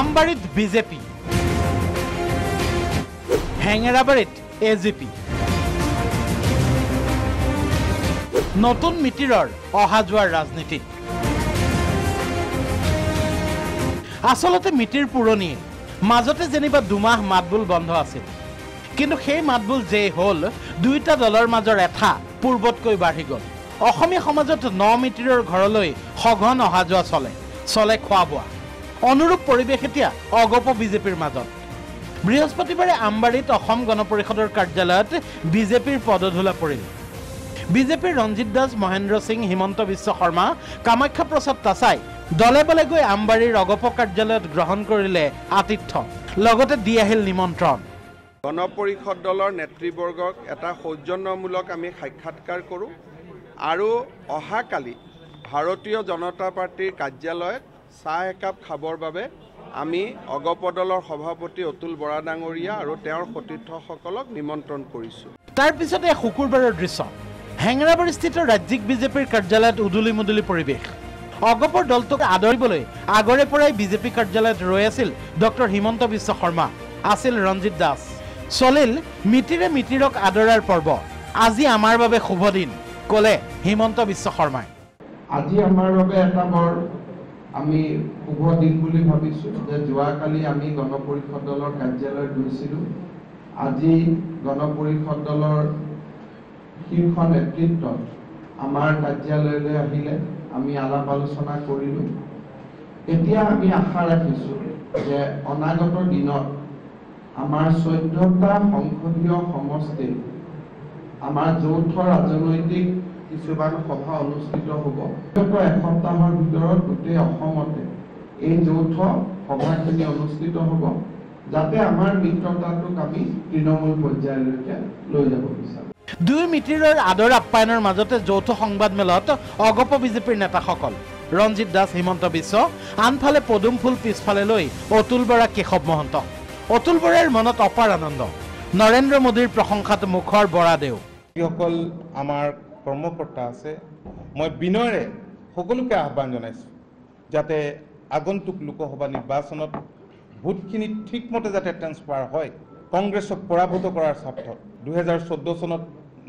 আমবাৰীত BJP, হেঙেৰাবাৰীত AGP. নতুন মিতিৰৰ অহা যোৱাৰ ৰাজনীতি। আচলতে মিতিৰ পুৰণিয়ে, মাজতে যেনিবা দুমাহ মাতবোল বন্ধ আছিল, কিন্তু সেই মাতবোল যে হ'ল দুইটা দলৰ মাজৰ এঠা পূৰ্বতকৈ বাঢ়ি গ'ল। অসমীয়া সমাজত ন মিতিৰৰ ঘৰলৈ সঘন অহা যোৱা চলে খোৱা বোৱা। অনুৰূপ পৰিৱেশ এতিয়া অগপ বিজেপিৰ মাজত। বৃহস্পতিবাৰে আমবাৰীত অসম গণ পৰিষদৰ কাৰ্যালয়ত বিজেপিৰ পদধূলা পৰিল। বিজেপিৰ ৰঞ্জিত দাস, মহেন্দ্ৰ সিং, হিমন্ত বিশ্ব শৰ্মা, কামাখ্যা প্ৰসাদ তাছাই দলে বলে গৈ আমবাৰীৰ অগপ কাৰ্যালয়ত গ্ৰহণ কৰিলে আতিথ্য, লগতে দি আহিল নিমন্ত্ৰণ। গণ পৰিষদ দলৰ নেতৃবৰ্গক এটা সৌজন্যমূলক আমি সাক্ষাৎকাৰ কৰোঁ আৰু অহাকালি ভাৰতীয় জনতা পাৰ্টীৰ কাৰ্যালয়ত চাহ একাপ খাবৰ বাবে আমি অগপ দলৰ সভাপতি অতুল বৰা ডাঙৰীয়া আৰু তেওঁৰ সতীৰ্থসকলক নিমন্ত্ৰণ কৰিছোঁ। তাৰ পিছতে শুকুৰবাৰৰ দৃশ্য, হেঙেৰাবাৰীস্থিত ৰাজ্যিক বিজেপিৰ কাৰ্যালয়ত উদুলি মুদুলি পৰিৱেশ। অগপৰ দলটোক আদৰিবলৈ আগৰে পৰাই বিজেপি কাৰ্যালয়ত ৰৈ আছিল ডক্টৰ হিমন্ত বিশ্ব শৰ্মা, আছিল ৰঞ্জিত দাস। চলিল মিতিৰে মিতিৰক আদৰাৰ পৰ্ব। আজি আমাৰ বাবে শুভ দিন, ক'লে হিমন্ত বিশ্ব শৰ্মাই। আজি আমাৰ বাবে এটা বৰ আমি শুভ দিন বুলি ভাবিছোঁ যে যোৱাকালি আমি গণ পৰিষদ দলৰ কাৰ্যালয়ত গৈছিলোঁ। আজি গণ পৰিষদ দলৰ শীৰ্ষ নেতৃত্ব আমাৰ কাৰ্যালয়লৈ আহিলে, আমি আলাপ আলোচনা কৰিলোঁ। এতিয়া আমি আশা ৰাখিছোঁ যে অনাগত দিনত আমাৰ 14টা সংসদীয় সমষ্টিত আমাৰ যৌথ ৰাজনৈতিক কিছুমান সভা অনুষ্ঠিত হ'ব। এসপ্তাহৰ ভিতৰত গোটেই অসমতে এই যৌথ সভাখিনি অনুষ্ঠিত হ'ব, যাতে আমাৰ মিত্ৰতাটোক আমি তৃণমূল পৰ্যায়লৈকে লৈ যাব বিচাৰোঁ। দুই মিতিৰৰ আদৰ আপ্যায়নৰ মাজতে যৌথ সংবাদমেলত অগপ বিজেপিৰ নেতাসকল ৰঞ্জিত দাস, হিমন্ত বিশ্ব, আনফালে পদুম ফুল পিছফালে লৈ অতুল বৰা, কেশৱ মহন্ত। অতুল বৰাৰ মনত অপাৰ আনন্দ, নৰেন্দ্ৰ মোদীৰ প্ৰশংসাত মুখৰ বৰাদেউ। যিসকল আমাৰ কৰ্মকৰ্তা আছে, মই বিনয়েৰে সকলোকে আহ্বান জনাইছোঁ যাতে আগন্তুক লোকসভা নিৰ্বাচনত ভোটখিনি ঠিকমতে যাতে ট্ৰেন্সফাৰ হয়, কংগ্ৰেছক পৰাভূত কৰাৰ স্বাৰ্থত। 2014 চনত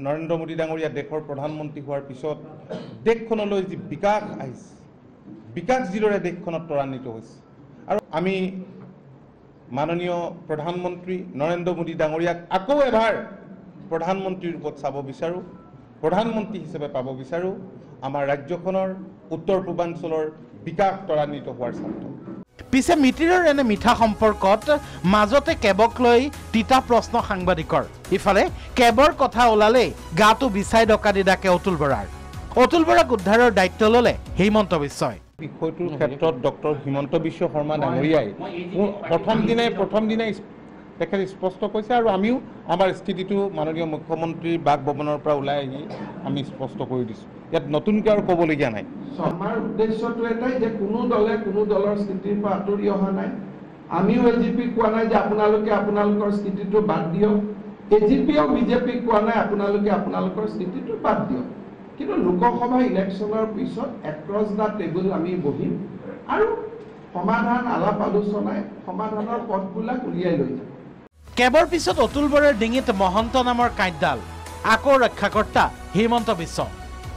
নৰেন্দ্ৰ মোদী ডাঙৰীয়া দেশৰ প্ৰধানমন্ত্ৰী হোৱাৰ পিছত দেশখনলৈ যি বিকাশ আহিছে, বিকাশ যিদৰে দেশখনত ত্বৰান্বিত হৈছে, আৰু আমি মাননীয় প্ৰধানমন্ত্ৰী নৰেন্দ্ৰ মোদী ডাঙৰীয়াক আকৌ এবাৰ প্ৰধানমন্ত্ৰীৰ ৰূপত চাব বিচাৰোঁ, প্ৰধানমন্ত্ৰী হিচাপে পাব বিচাৰোঁ, আমাৰ ৰাজ্যখনৰ উত্তৰ পূৰ্বাঞ্চলৰ বিকাশ ত্বৰান্বিত হোৱাৰ স্বাৰ্থত। পিছে মিতিৰৰ এনে মিঠা সম্পৰ্কত মাজতে কেবক লৈ তিতা প্ৰশ্ন সাংবাদিকৰ। ইফালে কেবৰ কথা ওলালেই গাটো বিচাই ডকা দি ডাকে অতুল বৰাৰ। অতুল বৰাক উদ্ধাৰৰ দায়িত্ব ল'লে হিমন্ত বিশ্বই। বিষয়টোৰ ক্ষেত্ৰত ডক্টৰ হিমন্ত বিশ্ব শৰ্মা ডাঙৰীয়াই প্ৰথম দিনাই তেখেতে স্পষ্ট কৈছে, আৰু আমিও আমাৰ স্থিতিটো মাননীয় মুখ্যমন্ত্ৰীৰ বাসভৱনৰ পৰা ওলাই আহি আমি স্পষ্ট কৰি দিছোঁ। ইয়াত নতুনকৈ আৰু ক'বলগীয়া নাই। আমাৰ উদ্দেশ্যটো এটাই যে কোনো দলে কোনো দলৰ স্থিতিৰ পৰা আঁতৰি অহা নাই। আমিও এজিপিক কোৱা নাই যে আপোনালোকে আপোনালোকৰ স্থিতিটো বাদ দিয়ক, এজিপিয়েও বিজেপিক কোৱা নাই আপোনালোকে আপোনালোকৰ স্থিতিটো বাদ দিয়ক। কিন্তু লোকসভা ইলেকশ্যনৰ পিছত এক্ৰছ দ্য টেবুল আমি বহিম আৰু সমাধান, আলাপ আলোচনাই সমাধানৰ পথবিলাক উলিয়াই লৈ যাম। কেবৰ পিছত অতুল বৰাৰ ডিঙিত মহন্ত নামৰ কাঁইটডাল। আকৌ ৰক্ষাকৰ্তা হিমন্ত বিশ্ব।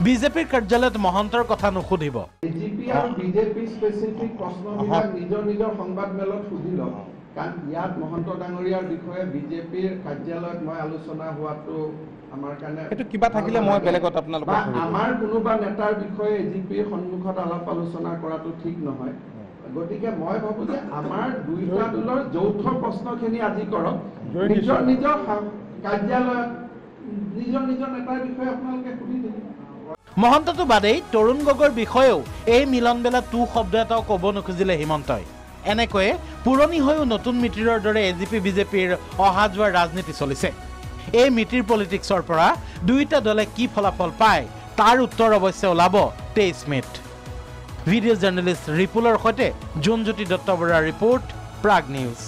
বিজেপিৰ কাৰ্যালয়ত মহন্তৰ কথা নুসুধিব। এজিপি আৰু বিজেপি স্পেচিফিক প্ৰশ্নবিলাক নিজৰ নিজৰ সংবাদমেলত সুধি লওক, কাৰণ ইয়াত মহন্ত ডাঙৰীয়াৰ বিষয়ে বিজেপিৰ কাৰ্যালয়ত মই আলোচনা হোৱাটো আমাৰ কাৰণে এইটো কিবা থাকিলে মই বেলেগত আপোনালোকক আমাৰ কোনোবা নেতাৰ বিষয়ে এজিপিৰ সন্মুখত আলাপ আলোচনা কৰাটো ঠিক নহয়। গতিকে মই ভাবোঁ যে আমাৰ দুইটা দলৰ যৌথ প্ৰশ্নখিনি আজি কৰক, নিজৰ নিজৰ কাৰ্যালয়ত নিজৰ নিজৰ নেতাৰ বিষয়ে আপোনালোকে সুধি দিব। মহন্তটো বাদেই তৰুণ গগৈৰ বিষয়েও এই মিলনবেলা টু শব্দ এটাও ক'ব নোখুজিলে হিমন্তই। এনেকৈয়ে পুৰণি হৈও নতুন মিতিৰৰ দৰে এজিপি বিজেপিৰ অহা যোৱাৰ ৰাজনীতি চলিছে। এই মিতিৰ পলিটিক্সৰ পৰা দুইটা দলে কি ফলাফল পায় তাৰ উত্তৰ অৱশ্যে ওলাব 23 মে'ত। ভিডিঅ' জাৰ্নেলিষ্ট ৰিপুলৰ সৈতে জোনজ্যোতি দত্ত বৰাৰ ৰিপৰ্ট, প্ৰাগ নিউজ।